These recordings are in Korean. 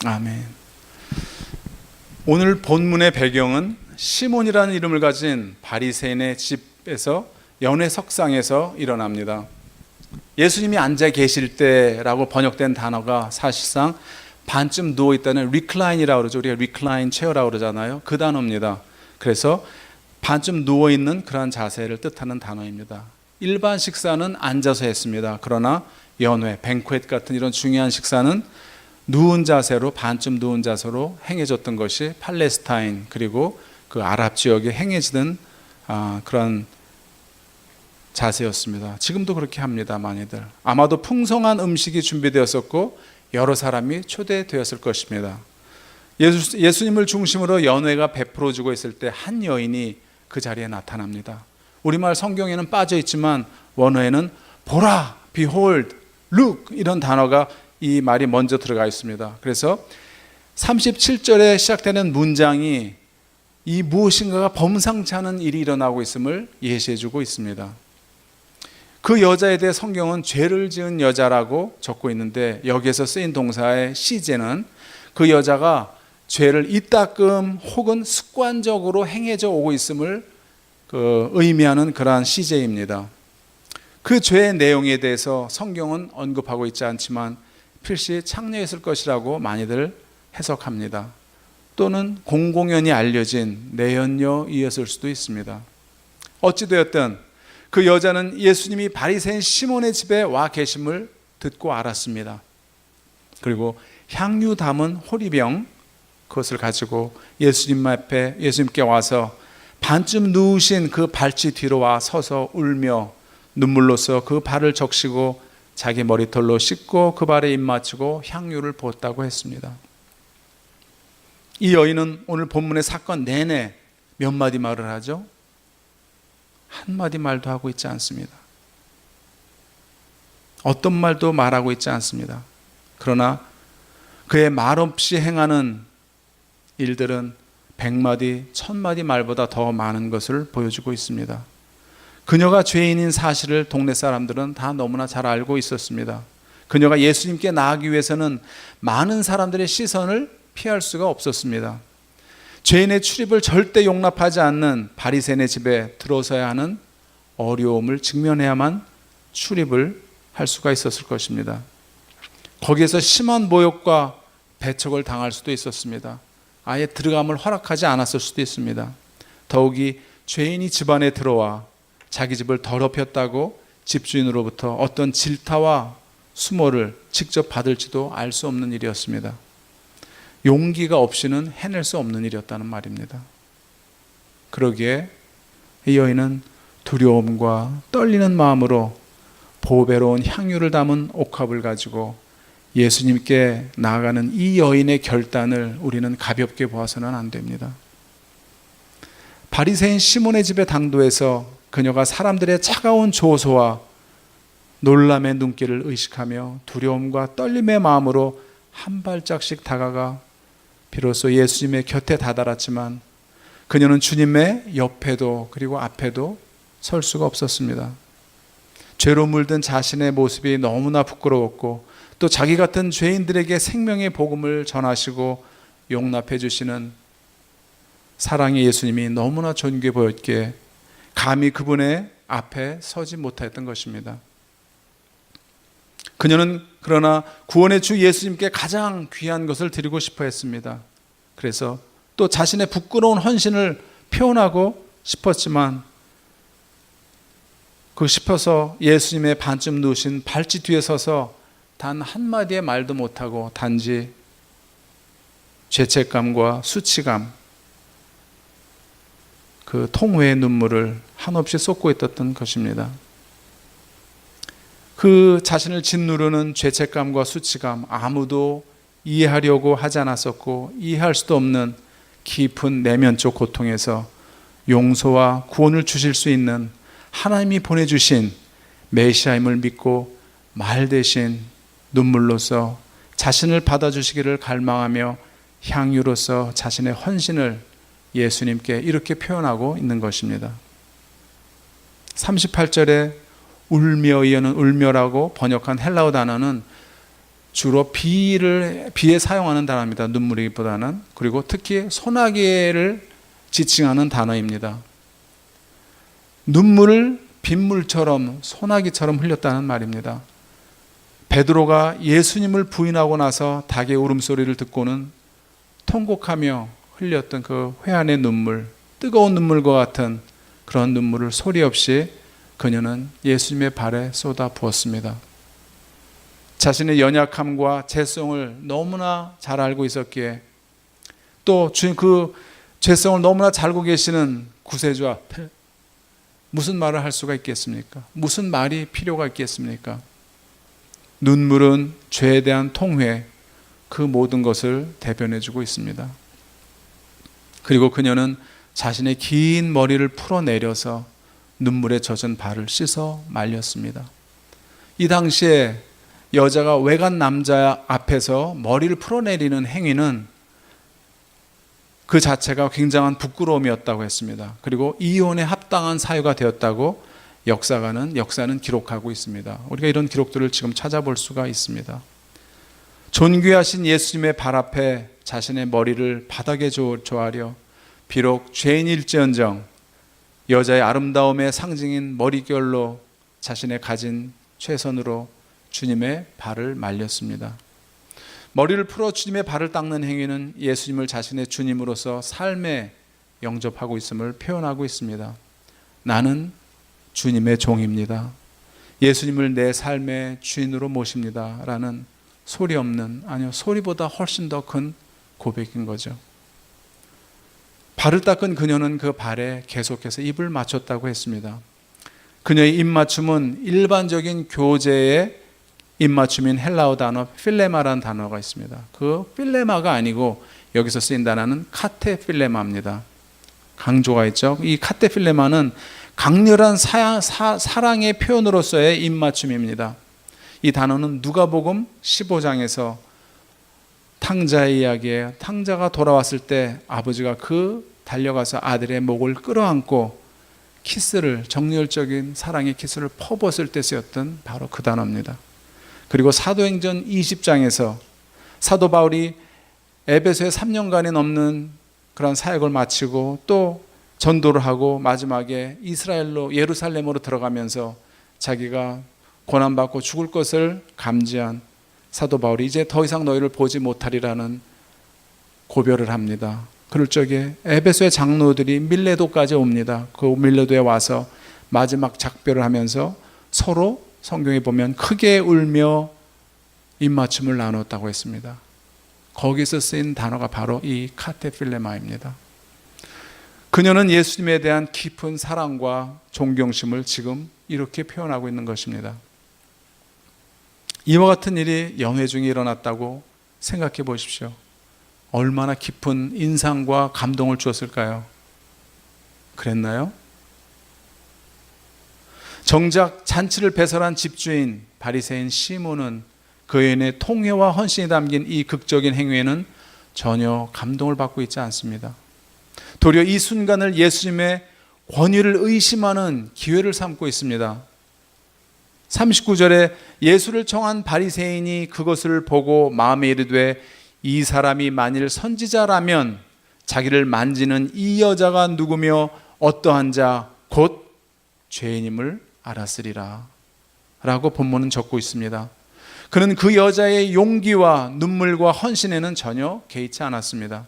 아멘. 오늘 본문의 배경은 시몬이라는 이름을 가진 바리새인의 집에서 연회 석상에서 일어납니다. 예수님이 앉아 계실 때라고 번역된 단어가 사실상 반쯤 누워있다는 recline이라고 그러죠. 우리가 recline 체어라고 그러잖아요. 그 단어입니다. 그래서 반쯤 누워있는 그러한 자세를 뜻하는 단어입니다. 일반 식사는 앉아서 했습니다. 그러나 연회, 뱅퀘트 같은 이런 중요한 식사는 누운 자세로, 반쯤 누운 자세로 행해졌던 것이 팔레스타인 그리고 그 아랍 지역에 행해지던 그런 자세였습니다. 지금도 그렇게 합니다. 많이들. 아마도 풍성한 음식이 준비되었었고 여러 사람이 초대되었을 것입니다. 예수님을 중심으로 연회가 베풀어지고 있을 때 한 여인이 그 자리에 나타납니다. 우리말 성경에는 빠져 있지만 원어에는 보라, behold, look 이런 단어가 이 말이 먼저 들어가 있습니다. 그래서 37절에 시작되는 문장이 이 무엇인가가 범상치 않은 일이 일어나고 있음을 예시해주고 있습니다. 그 여자에 대해 성경은 죄를 지은 여자라고 적고 있는데 여기에서 쓰인 동사의 시제는 그 여자가 죄를 이따금 혹은 습관적으로 행해져 오고 있음을 의미하는 그러한 시제입니다. 그 죄의 내용에 대해서 성경은 언급하고 있지 않지만 필시 창녀였을 것이라고 많이들 해석합니다. 또는 공공연히 알려진 내연녀이었을 수도 있습니다. 어찌되었든 그 여자는 예수님이 바리새인 시몬의 집에 와 계심을 듣고 알았습니다. 그리고 향유 담은 호리병 그것을 가지고 예수님께 와서 반쯤 누우신 그 발치 뒤로 와 서서 울며 눈물로써 그 발을 적시고 자기 머리털로 씻고 그 발에 입 맞추고 향유를 부었다고 했습니다. 이 여인은 오늘 본문의 사건 내내 몇 마디 말을 하죠? 한마디 말도 하고 있지 않습니다. 어떤 말도 말하고 있지 않습니다. 그러나 그의 말없이 행하는 일들은 100마디, 1000마디 말보다 더 많은 것을 보여주고 있습니다. 그녀가 죄인인 사실을 동네 사람들은 다 너무나 잘 알고 있었습니다. 그녀가 예수님께 나아가기 위해서는 많은 사람들의 시선을 피할 수가 없었습니다. 죄인의 출입을 절대 용납하지 않는 바리새인의 집에 들어서야 하는 어려움을 직면해야만 출입을 할 수가 있었을 것입니다. 거기에서 심한 모욕과 배척을 당할 수도 있었습니다. 아예 들어감을 허락하지 않았을 수도 있습니다. 더욱이 죄인이 집안에 들어와 자기 집을 더럽혔다고 집주인으로부터 어떤 질타와 수모를 직접 받을지도 알 수 없는 일이었습니다. 용기가 없이는 해낼 수 없는 일이었다는 말입니다. 그러기에 이 여인은 두려움과 떨리는 마음으로 보배로운 향유를 담은 옥합을 가지고 예수님께 나아가는 이 여인의 결단을 우리는 가볍게 보아서는 안 됩니다. 바리새인 시몬의 집에 당도해서 그녀가 사람들의 차가운 조소와 놀람의 눈길을 의식하며 두려움과 떨림의 마음으로 한 발짝씩 다가가 비로소 예수님의 곁에 다다랐지만 그녀는 주님의 옆에도 그리고 앞에도 설 수가 없었습니다. 죄로 물든 자신의 모습이 너무나 부끄러웠고 또 자기 같은 죄인들에게 생명의 복음을 전하시고 용납해 주시는 사랑의 예수님이 너무나 존귀해 보였기에 감히 그분의 앞에 서지 못했던 것입니다. 그녀는 그러나 구원의 주 예수님께 가장 귀한 것을 드리고 싶어 했습니다. 그래서 또 자신의 부끄러운 헌신을 표현하고 싶었지만 싶어서 예수님의 반쯤 누우신 발치 뒤에 서서 단 한마디의 말도 못하고 단지 죄책감과 수치감, 그 통회의 눈물을 한없이 쏟고 있었던 것입니다. 그 자신을 짓누르는 죄책감과 수치감 아무도 이해하려고 하지 않았었고 이해할 수도 없는 깊은 내면적 고통에서 용서와 구원을 주실 수 있는 하나님이 보내주신 메시아임을 믿고 말 대신 눈물로써 자신을 받아주시기를 갈망하며 향유로서 자신의 헌신을 예수님께 이렇게 표현하고 있는 것입니다. 38절에 울며 이어는 울며라고 번역한 헬라어 단어는 주로 비에 사용하는 단어입니다. 눈물이기보다는. 그리고 특히 소나기를 지칭하는 단어입니다. 눈물을 빗물처럼 소나기처럼 흘렸다는 말입니다. 베드로가 예수님을 부인하고 나서 닭의 울음소리를 듣고는 통곡하며 흘렸던 그 회한의 눈물, 뜨거운 눈물과 같은 그런 눈물을 소리 없이 그녀는 예수님의 발에 쏟아 부었습니다. 자신의 연약함과 죄성을 너무나 잘 알고 있었기에 또 그 죄성을 너무나 잘 알고 계시는 구세주 앞에 무슨 말을 할 수가 있겠습니까? 무슨 말이 필요가 있겠습니까? 눈물은 죄에 대한 통회, 그 모든 것을 대변해주고 있습니다. 그리고 그녀는 자신의 긴 머리를 풀어내려서 눈물에 젖은 발을 씻어 말렸습니다. 이 당시에 여자가 외간 남자 앞에서 머리를 풀어내리는 행위는 그 자체가 굉장한 부끄러움이었다고 했습니다. 그리고 이혼에 합당한 사유가 되었다고 역사는 기록하고 있습니다. 우리가 이런 기록들을 지금 찾아볼 수가 있습니다. 존귀하신 예수님의 발 앞에 자신의 머리를 바닥에 조아려 비록 죄인일지언정 여자의 아름다움의 상징인 머릿결로 자신의 가진 최선으로 주님의 발을 말렸습니다. 머리를 풀어 주님의 발을 닦는 행위는 예수님을 자신의 주님으로서 삶에 영접하고 있음을 표현하고 있습니다. 나는 주님의 종입니다. 예수님을 내 삶의 주인으로 모십니다. 라는 소리 없는, 아니요, 소리보다 훨씬 더 큰 고백인 거죠. 발을 닦은 그녀는 그 발에 계속해서 입을 맞췄다고 했습니다. 그녀의 입맞춤은 일반적인 교제의 입맞춤인 헬라어 단어 필레마라는 단어가 있습니다. 그 필레마가 아니고 여기서 쓰인 단어는 카테필레마입니다. 강조가 있죠. 이 카테필레마는 강렬한 사랑의 표현으로서의 입맞춤입니다. 이 단어는 누가복음 15장에서 탕자의 이야기에 탕자가 돌아왔을 때 아버지가 달려가서 아들의 목을 끌어안고 키스를, 정열적인 사랑의 키스를 퍼붓을 때 쓰였던 바로 그 단어입니다. 그리고 사도행전 20장에서 사도 바울이 에베소에 3년간이 넘는 그런 사역을 마치고 또 전도를 하고 마지막에 이스라엘로 예루살렘으로 들어가면서 자기가 고난받고 죽을 것을 감지한 사도 바울이 이제 더 이상 너희를 보지 못하리라는 고별을 합니다. 그럴 적에 에베소의 장로들이 밀레도까지 옵니다. 그 밀레도에 와서 마지막 작별을 하면서 서로 성경에 보면 크게 울며 입맞춤을 나눴다고 했습니다. 거기서 쓰인 단어가 바로 이 카테필레마입니다. 그녀는 예수님에 대한 깊은 사랑과 존경심을 지금 이렇게 표현하고 있는 것입니다. 이와 같은 일이 연회 중에 일어났다고 생각해 보십시오. 얼마나 깊은 인상과 감동을 주었을까요? 그랬나요? 정작 잔치를 배설한 집주인 바리새인 시몬은 그 여인의 통회와 헌신이 담긴 이 극적인 행위에는 전혀 감동을 받고 있지 않습니다. 도리어 이 순간을 예수님의 권위를 의심하는 기회를 삼고 있습니다. 39절에 예수를 청한 바리새인이 그것을 보고 마음에 이르되 이 사람이 만일 선지자라면 자기를 만지는 이 여자가 누구며 어떠한 자 곧 죄인임을 알았으리라 라고 본문은 적고 있습니다. 그는 그 여자의 용기와 눈물과 헌신에는 전혀 개의치 않았습니다.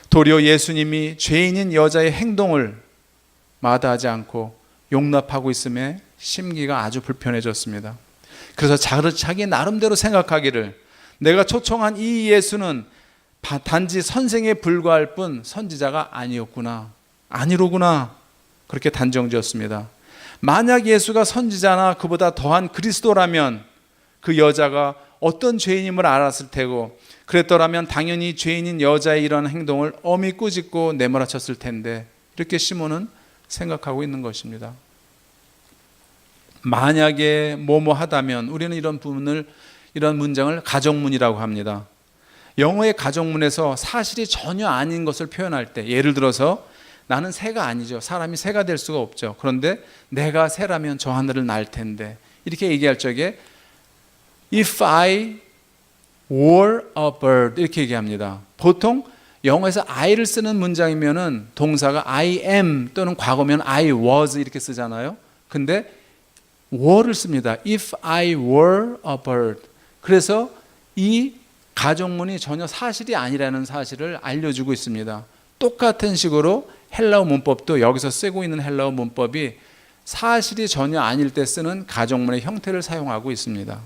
도리어 예수님이 죄인인 여자의 행동을 마다하지 않고 용납하고 있음에 심기가 아주 불편해졌습니다. 그래서 자기 나름대로 생각하기를 내가 초청한 이 예수는 단지 선생에 불과할 뿐 선지자가 아니로구나 그렇게 단정지었습니다. 만약 예수가 선지자나 그보다 더한 그리스도라면 그 여자가 어떤 죄인임을 알았을 테고 그랬더라면 당연히 죄인인 여자의 이런 행동을 엄히 꾸짖고 내몰아쳤을 텐데 이렇게 시몬은 생각하고 있는 것입니다. 만약에 하다면 우리는 이런 문장을 가정문이라고 합니다. 영어의 가정문에서 사실이 전혀 아닌 것을 표현할 때 예를 들어서 나는 새가 아니죠. 사람이 새가 될 수가 없죠. 그런데 내가 새라면 저 하늘을 날 텐데 이렇게 얘기할 적에 If I were a bird 이렇게 얘기합니다. 보통 영어에서 I를 쓰는 문장이면은 동사가 I am 또는 과거면 I was 이렇게 쓰잖아요. 근데 were를 씁니다. If I were a bird. 그래서 이 가정문이 전혀 사실이 아니라는 사실을 알려주고 있습니다. 똑같은 식으로 헬라어 문법도 여기서 쓰고 있는 헬라어 문법이 사실이 전혀 아닐 때 쓰는 가정문의 형태를 사용하고 있습니다.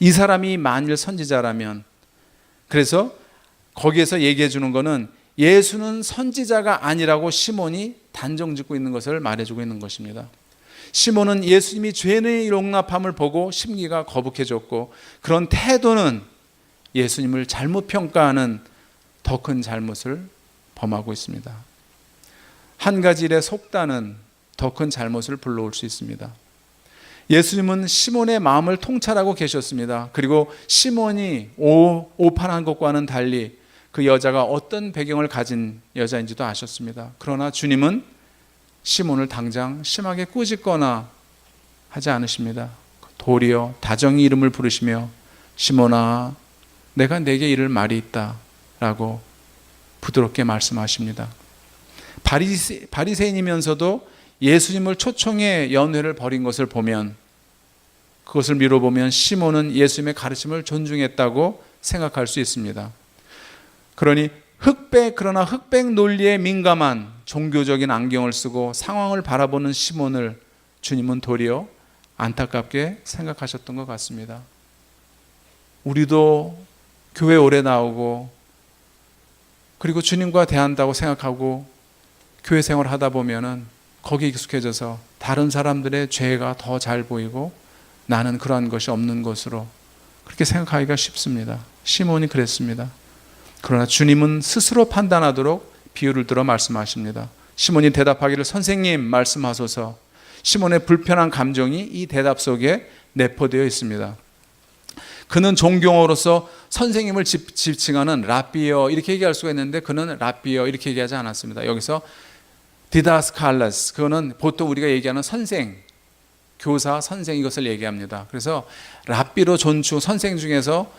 이 사람이 만일 선지자라면, 그래서 거기에서 얘기해 주는 거는 예수는 선지자가 아니라고 시몬이 단정 짓고 있는 것을 말해주고 있는 것입니다. 시몬은 예수님이 죄의 용납함을 보고 심기가 거북해졌고, 그런 태도는 예수님을 잘못 평가하는 더 큰 잘못을 범하고 있습니다. 한 가지 일에 속다는 더 큰 잘못을 불러올 수 있습니다. 예수님은 시몬의 마음을 통찰하고 계셨습니다. 그리고 시몬이 오판한 것과는 달리 그 여자가 어떤 배경을 가진 여자인지도 아셨습니다. 그러나 주님은 시몬을 당장 심하게 꾸짖거나 하지 않으십니다. 도리어 다정히 이름을 부르시며 시몬아, 내가 네게 이를 말이 있다 라고 부드럽게 말씀하십니다. 바리새인이면서도 예수님을 초청해 연회를 벌인 것을 보면, 그것을 미뤄보면 시몬은 예수님의 가르침을 존중했다고 생각할 수 있습니다. 그러니 그러나 흑백 논리에 민감한 종교적인 안경을 쓰고 상황을 바라보는 시몬을 주님은 도리어 안타깝게 생각하셨던 것 같습니다. 우리도 교회 오래 나오고 그리고 주님과 대한다고 생각하고 교회 생활을 하다 보면은 거기에 익숙해져서 다른 사람들의 죄가 더 잘 보이고 나는 그러한 것이 없는 것으로 그렇게 생각하기가 쉽습니다. 시몬이 그랬습니다. 그러나 주님은 스스로 판단하도록 비유를 들어 말씀하십니다. 시몬이 대답하기를 선생님 말씀하소서. 시몬의 불편한 감정이 이 대답 속에 내포되어 있습니다. 그는 종교어로서 선생님을 지칭하는 라비어 이렇게 얘기할 수가 있는데, 그는 라비어 이렇게 얘기하지 않았습니다. 여기서 디다스칼라스, 그거는 보통 우리가 얘기하는 선생, 교사, 선생 이것을 얘기합니다. 그래서 랍비로 존중, 선생 중에서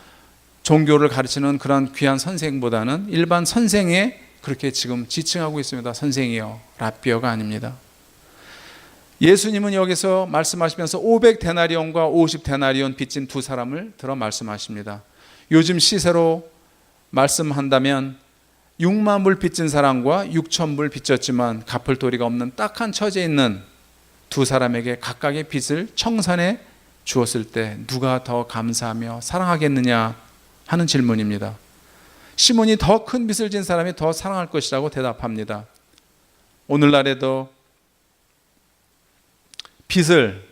종교를 가르치는 그런 귀한 선생보다는 일반 선생에 그렇게 지금 지칭하고 있습니다. 선생이요, 랍비어가 아닙니다. 예수님은 여기서 말씀하시면서 500데나리온과 50데나리온 빚진 두 사람을 들어 말씀하십니다. 요즘 시세로 말씀한다면 6만 불 빚진 사람과 6천 불 빚졌지만 갚을 도리가 없는 딱한 처지에 있는 두 사람에게 각각의 빚을 청산해 주었을 때 누가 더 감사하며 사랑하겠느냐 하는 질문입니다. 시몬이 더 큰 빚을 진 사람이 더 사랑할 것이라고 대답합니다. 오늘날에도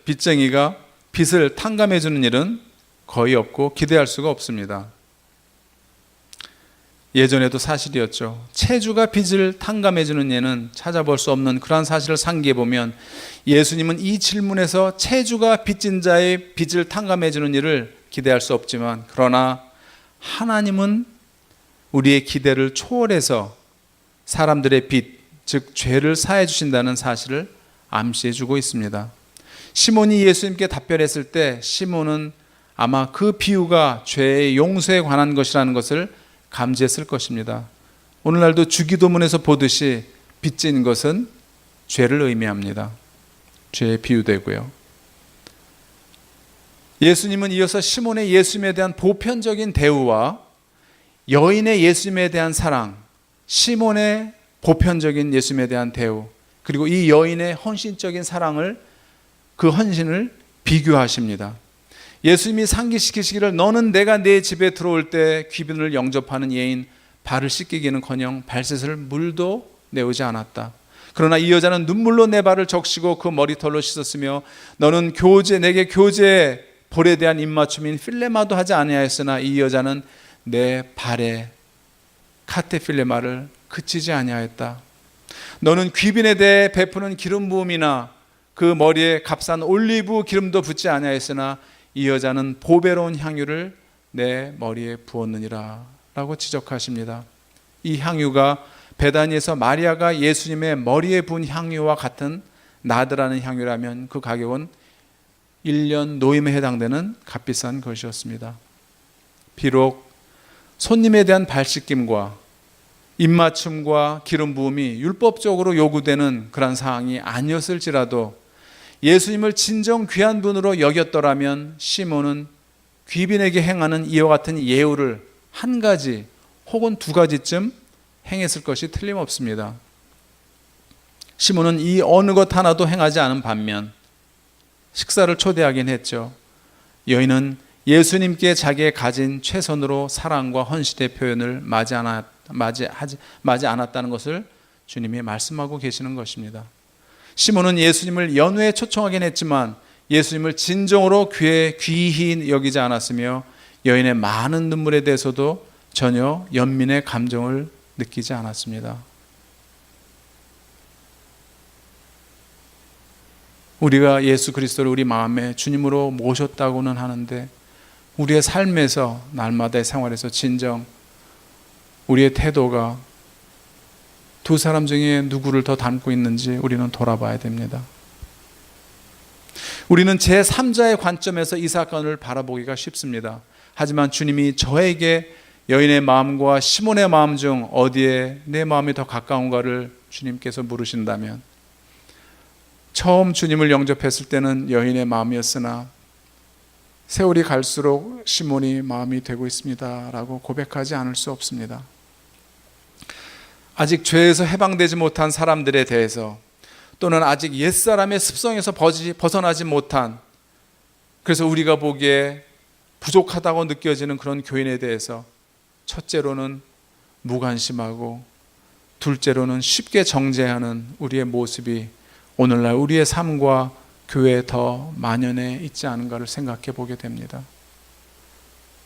빚쟁이가 빚을 탕감해 주는 일은 거의 없고 기대할 수가 없습니다. 예전에도 사실이었죠. 채주가 빚을 탕감해 주는 예는 찾아볼 수 없는 그러한 사실을 상기해 보면, 예수님은 이 질문에서 채주가 빚진 자의 빚을 탕감해 주는 일을 기대할 수 없지만, 그러나 하나님은 우리의 기대를 초월해서 사람들의 빚, 즉 죄를 사해 주신다는 사실을 암시해 주고 있습니다. 시몬이 예수님께 답변했을 때 시몬은 아마 그 비유가 죄의 용서에 관한 것이라는 것을 감지했을 것입니다. 오늘날도 주기도문에서 보듯이 빚진 것은 죄를 의미합니다. 죄에 비유되고요. 예수님은 이어서 시몬의 예수님에 대한 보편적인 대우와 여인의 예수님에 대한 사랑, 시몬의 보편적인 예수님에 대한 대우, 그리고 이 여인의 헌신적인 사랑을, 그 헌신을 비교하십니다. 예수님이 상기시키시기를 너는 내가 내 집에 들어올 때 귀빈을 영접하는 예인 발을 씻기기는커녕 발셋을 물도 내오지 않았다. 그러나 이 여자는 눈물로 내 발을 적시고 그 머리털로 씻었으며 너는 내게 교제 볼에 대한 입맞춤인 필레마도 하지 아니하였으나 이 여자는 내 발에 카테필레마를 그치지 아니하였다. 너는 귀빈에 대해 베푸는 기름 부음이나 그 머리에 값싼 올리브 기름도 붓지 아니하였으나 이 여자는 보배로운 향유를 내 머리에 부었느니라 라고 지적하십니다. 이 향유가 베다니에서 마리아가 예수님의 머리에 부은 향유와 같은 나드라는 향유라면 그 가격은 1년 노임에 해당되는 값비싼 것이었습니다. 비록 손님에 대한 발씻김과 입맞춤과 기름 부음이 율법적으로 요구되는 그런 사항이 아니었을지라도 예수님을 진정 귀한 분으로 여겼더라면 시몬은 귀빈에게 행하는 이와 같은 예우를 한 가지 혹은 두 가지쯤 행했을 것이 틀림없습니다. 시몬은 이 어느 것 하나도 행하지 않은 반면 식사를 초대하긴 했죠. 여인은 예수님께 자기의 가진 최선으로 사랑과 헌신의 표현을 맞이 않았다는 것을 주님이 말씀하고 계시는 것입니다. 시몬은 예수님을 연회에 초청하긴 했지만 예수님을 진정으로 귀히 여기지 않았으며 여인의 많은 눈물에 대해서도 전혀 연민의 감정을 느끼지 않았습니다. 우리가 예수 그리스도를 우리 마음에 주님으로 모셨다고는 하는데 우리의 삶에서 날마다의 생활에서 진정 우리의 태도가 두 사람 중에 누구를 더 닮고 있는지 우리는 돌아봐야 됩니다. 우리는 제3자의 관점에서 이 사건을 바라보기가 쉽습니다. 하지만 주님이 저에게 여인의 마음과 시몬의 마음 중 어디에 내 마음이 더 가까운가를 주님께서 물으신다면 처음 주님을 영접했을 때는 여인의 마음이었으나 세월이 갈수록 시몬이 마음이 되고 있습니다 라고 고백하지 않을 수 없습니다. 아직 죄에서 해방되지 못한 사람들에 대해서 또는 아직 옛사람의 습성에서 벗어나지 못한, 그래서 우리가 보기에 부족하다고 느껴지는 그런 교인에 대해서 첫째로는 무관심하고 둘째로는 쉽게 정죄하는 우리의 모습이 오늘날 우리의 삶과 교회에 더 만연해 있지 않은가를 생각해 보게 됩니다.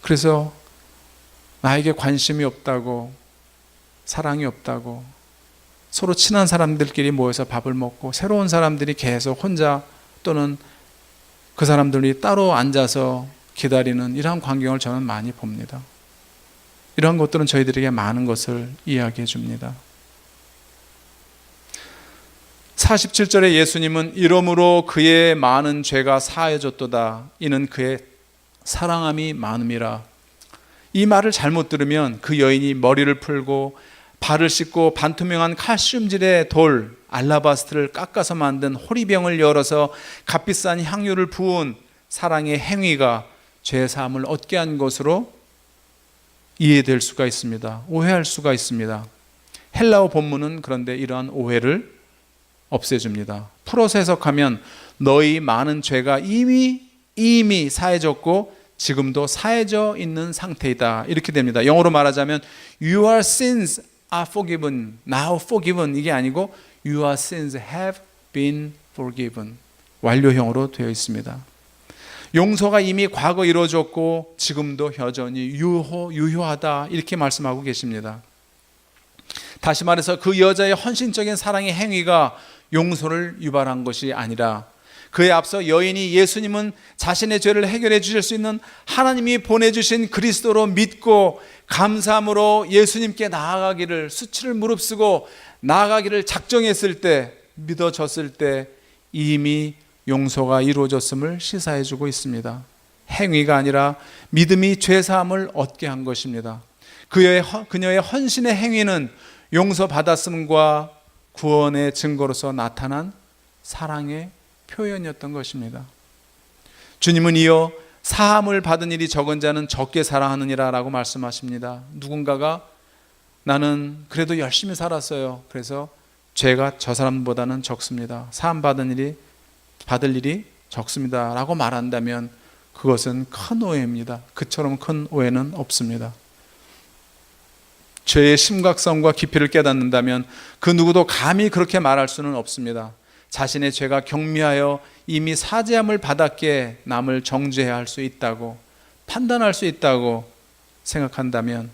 그래서 나에게 관심이 없다고, 사랑이 없다고, 서로 친한 사람들끼리 모여서 밥을 먹고 새로운 사람들이 계속 혼자 또는 그 사람들이 따로 앉아서 기다리는 이러한 광경을 저는 많이 봅니다. 이러한 것들은 저희들에게 많은 것을 이야기해 줍니다. 47절에 예수님은 이러므로 그의 많은 죄가 사해졌도다. 이는 그의 사랑함이 많음이라. 이 말을 잘못 들으면 그 여인이 머리를 풀고 발을 씻고 반투명한 칼슘질의 돌, 알라바스트를 깎아서 만든 호리병을 열어서 값비싼 향유를 부은 사랑의 행위가 죄 사함을 얻게 한 것으로 이해될 수가 있습니다. 오해할 수가 있습니다. 헬라어 본문은 그런데 이러한 오해를 없애줍니다. 풀어서 해석하면 너희 많은 죄가 이미 사해졌고 지금도 사해져 있는 상태이다, 이렇게 됩니다. 영어로 말하자면 Your sins are forgiven, now forgiven, 이게 아니고 Your sins have been forgiven, 완료형으로 되어 있습니다. 용서가 이미 과거 이루어졌고 지금도 여전히 유효하다, 이렇게 말씀하고 계십니다. 다시 말해서 그 여자의 헌신적인 사랑의 행위가 용서를 유발한 것이 아니라 그에 앞서 여인이 예수님은 자신의 죄를 해결해 주실 수 있는 하나님이 보내주신 그리스도로 믿고 감사함으로 예수님께 나아가기를, 수치를 무릅쓰고 나아가기를 작정했을 때, 믿어졌을 때 이미 용서가 이루어졌음을 시사해 주고 있습니다. 행위가 아니라 믿음이 죄사함을 얻게 한 것입니다. 그녀의 헌신의 행위는 용서받았음과 구원의 증거로서 나타난 사랑의 표현이었던 것입니다. 주님은 이어 사함을 받은 일이 적은 자는 적게 사랑하느니라 라고 말씀하십니다. 누군가가 나는 그래도 열심히 살았어요, 그래서 죄가 저 사람보다는 적습니다, 사함 받을 일이 적습니다 라고 말한다면 그것은 큰 오해입니다. 그처럼 큰 오해는 없습니다. 죄의 심각성과 깊이를 깨닫는다면 그 누구도 감히 그렇게 말할 수는 없습니다. 자신의 죄가 경미하여 이미 사죄함을 받았기에 남을 정죄해야 할 수 있다고 판단할 수 있다고 생각한다면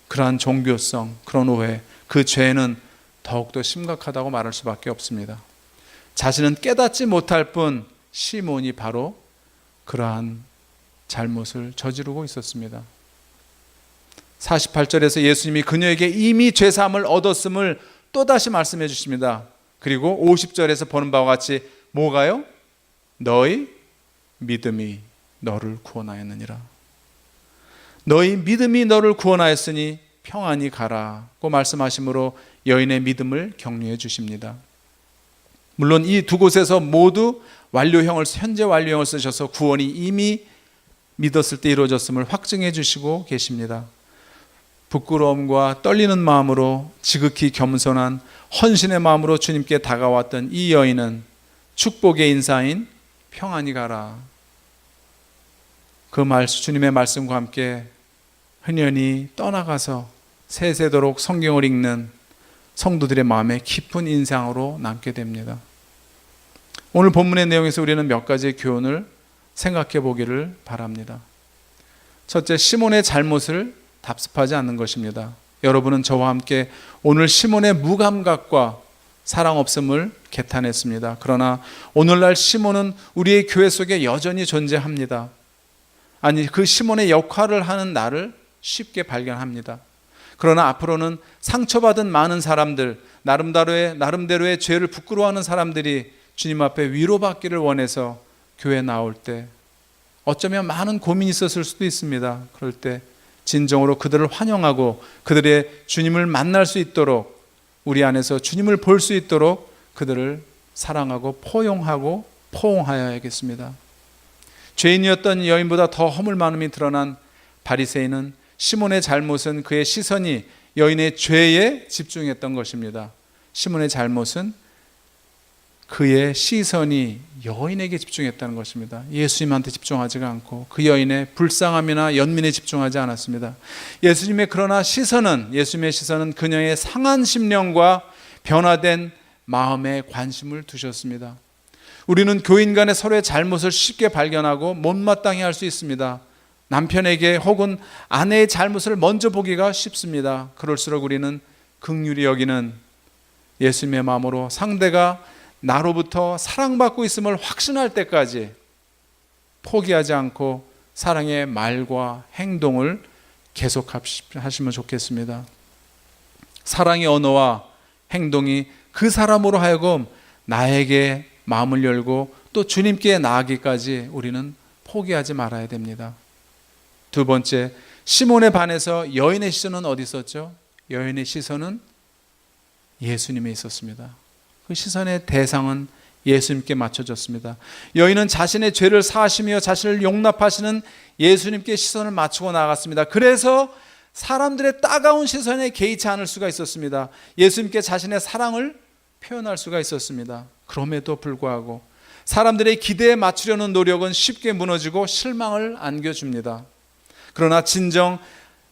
그러한 종교성, 그런 오해, 그 죄는 더욱더 심각하다고 말할 수밖에 없습니다. 자신은 깨닫지 못할 뿐 시몬이 바로 그러한 잘못을 저지르고 있었습니다. 48절에서 예수님이 그녀에게 이미 죄사함을 얻었음을 또다시 말씀해 주십니다. 그리고 50절에서 보는 바와 같이 뭐가요? 너희 믿음이 너를 구원하였느니라. 너희 믿음이 너를 구원하였으니 평안히 가라고 말씀하심으로 여인의 믿음을 격려해 주십니다. 물론 이 두 곳에서 모두 현재 완료형을 쓰셔서 구원이 이미 믿었을 때 이루어졌음을 확증해 주시고 계십니다. 부끄러움과 떨리는 마음으로 지극히 겸손한 헌신의 마음으로 주님께 다가왔던 이 여인은 축복의 인사인 평안히 가라, 그 주님의 말씀과 함께 흔연히 떠나가서 세세도록 성경을 읽는 성도들의 마음에 깊은 인상으로 남게 됩니다. 오늘 본문의 내용에서 우리는 몇 가지 교훈을 생각해 보기를 바랍니다. 첫째, 시몬의 잘못을 답습하지 않는 것입니다. 여러분은 저와 함께 오늘 시몬의 무감각과 사랑 없음을 개탄했습니다. 그러나 오늘날 시몬은 우리의 교회 속에 여전히 존재합니다. 아니, 그 시몬의 역할을 하는 나를 쉽게 발견합니다. 그러나 앞으로는 상처받은 많은 사람들, 나름대로의 죄를 부끄러워하는 사람들이 주님 앞에 위로받기를 원해서 교회에 나올 때 어쩌면 많은 고민이 있었을 수도 있습니다. 그럴 때 진정으로 그들을 환영하고 그들의 주님을 만날 수 있도록, 우리 안에서 주님을 볼 수 있도록 그들을 사랑하고 포용하고 포옹하여야겠습니다. 죄인이었던 여인보다 더 허물 많음이 드러난 바리새인은 시몬의 잘못은 그의 시선이 여인의 죄에 집중했던 것입니다. 시몬의 잘못은 그의 시선이 여인에게 집중했다는 것입니다. 예수님한테 집중하지가 않고 그 여인의 불쌍함이나 연민에 집중하지 않았습니다. 예수님의 시선은 그녀의 상한 심령과 변화된 마음에 관심을 두셨습니다. 우리는 교인 간의 서로의 잘못을 쉽게 발견하고 못마땅해 할 수 있습니다. 남편에게 혹은 아내의 잘못을 먼저 보기가 쉽습니다. 그럴수록 우리는 긍휼히 여기는 예수님의 마음으로 상대가 나로부터 사랑받고 있음을 확신할 때까지 포기하지 않고 사랑의 말과 행동을 계속하시면 좋겠습니다. 사랑의 언어와 행동이 그 사람으로 하여금 나에게 마음을 열고 또 주님께 나아가기까지 우리는 포기하지 말아야 됩니다. 두 번째, 시몬에 반해서 여인의 시선은 어디 있었죠? 여인의 시선은 예수님에 있었습니다. 그 시선의 대상은 예수님께 맞춰졌습니다. 여인은 자신의 죄를 사하시며 자신을 용납하시는 예수님께 시선을 맞추고 나갔습니다. 그래서 사람들의 따가운 시선에 개의치 않을 수가 있었습니다. 예수님께 자신의 사랑을 표현할 수가 있었습니다. 그럼에도 불구하고 사람들의 기대에 맞추려는 노력은 쉽게 무너지고 실망을 안겨줍니다. 그러나 진정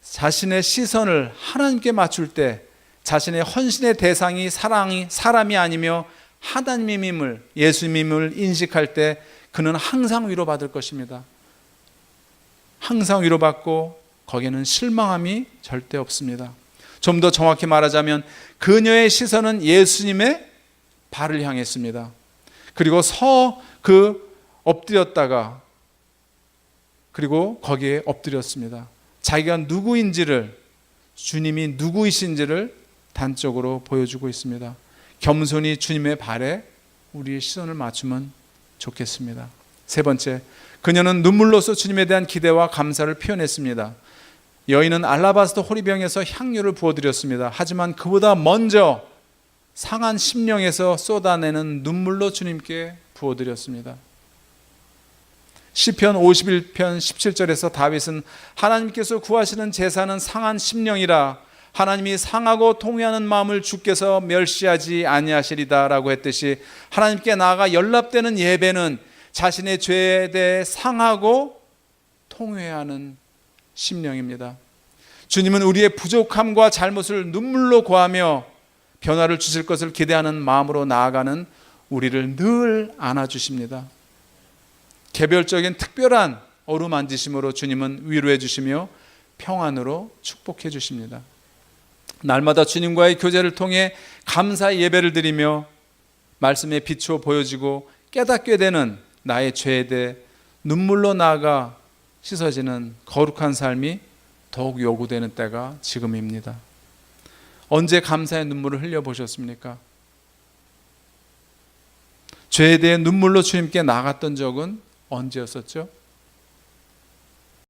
자신의 시선을 하나님께 맞출 때 자신의 헌신의 대상이 사람이 아니며 하나님임을, 예수님임을 인식할 때 그는 항상 위로받을 것입니다. 항상 위로받고 거기에는 실망함이 절대 없습니다. 좀 더 정확히 말하자면 그녀의 시선은 예수님의 발을 향했습니다. 그리고 엎드렸다가 그리고 거기에 엎드렸습니다. 자기가 누구인지를, 주님이 누구이신지를 단적으로 보여주고 있습니다. 겸손히 주님의 발에 우리의 시선을 맞추면 좋겠습니다. 세 번째, 그녀는 눈물로써 주님에 대한 기대와 감사를 표현했습니다. 여인은 알라바스터 호리병에서 향유를 부어드렸습니다. 하지만 그보다 먼저 상한 심령에서 쏟아내는 눈물로 주님께 부어드렸습니다. 시편 51편 17절에서 다윗은 하나님께서 구하시는 제사는 상한 심령이라, 하나님이 상하고 통회하는 마음을 주께서 멸시하지 아니하시리다 라고 했듯이 하나님께 나아가 연락되는 예배는 자신의 죄에 대해 상하고 통회하는 심령입니다. 주님은 우리의 부족함과 잘못을 눈물로 고하며 변화를 주실 것을 기대하는 마음으로 나아가는 우리를 늘 안아주십니다. 개별적인 특별한 어루만지심으로 주님은 위로해 주시며 평안으로 축복해 주십니다. 날마다 주님과의 교제를 통해 감사의 예배를 드리며 말씀에 비추어 보여지고 깨닫게 되는 나의 죄에 대해 눈물로 나아가 씻어지는 거룩한 삶이 더욱 요구되는 때가 지금입니다. 언제 감사의 눈물을 흘려보셨습니까? 죄에 대해 눈물로 주님께 나갔던 적은 언제였었죠?